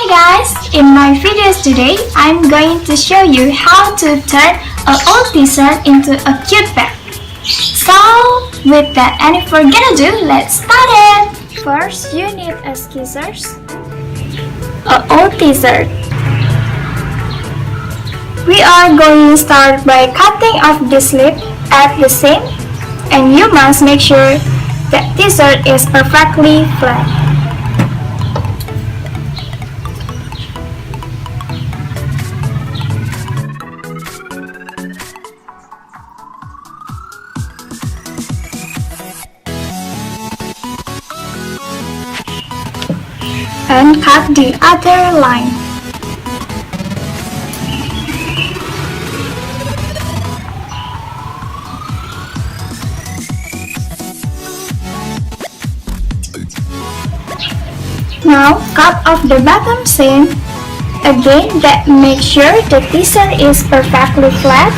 Hi guys! In my videos today, I'm going to show you how to turn an old t-shirt into a cute bag. So, without any further ado, let's start it! First, you need a scissors, an old t-shirt. We are going to start by cutting off the sleeve at the seam, and you must make sure that t-shirt is perfectly flat. And cut the other line. Now cut off the bottom seam. Again, make sure the t-shirt is perfectly flat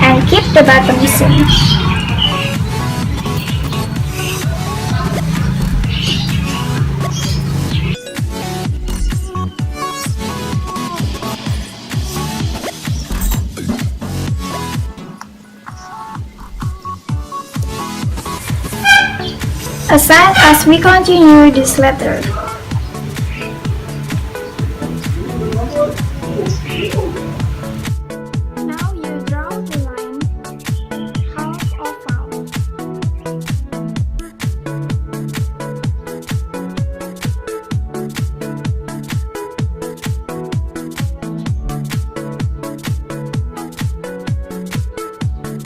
and keep the bottom seam. Aside as we continue this letter. Now you draw the line half oval.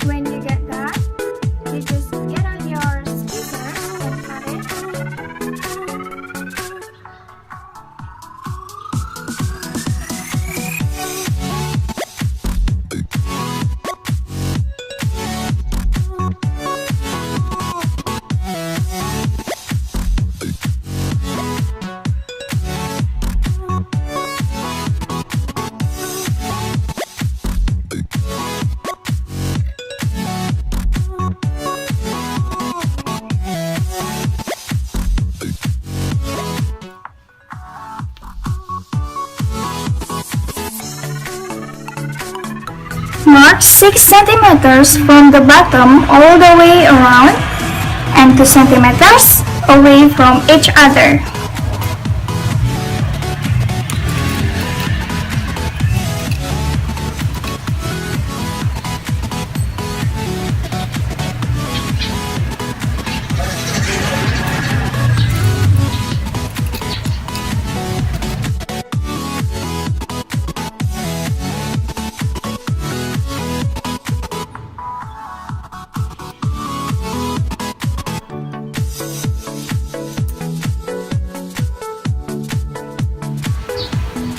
When you get that, you just get out your scissors and cut it. Mark 6 centimeters from the bottom all the way around and 2 centimeters away from each other.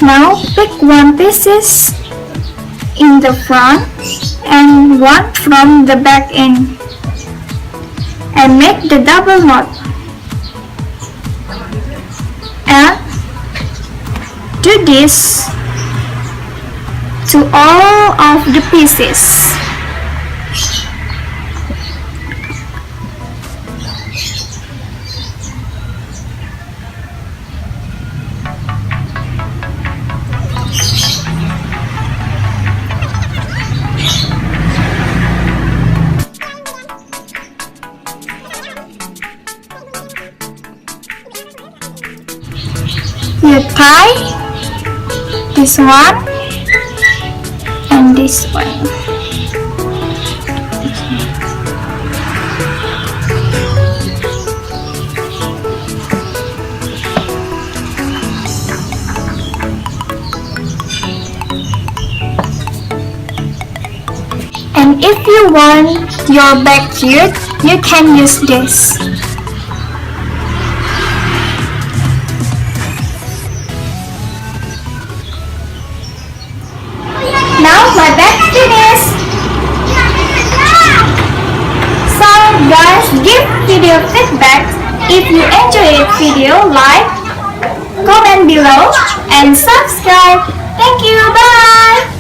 Now pick one pieces in the front and one from the back end and make the double knot and do this to all of the pieces. You tie this one and this one. And if you want your bag cute, you can use this. Now my bag's finished. So guys, give video feedback. If you enjoyed video, like, comment below, and subscribe. Thank you. Bye.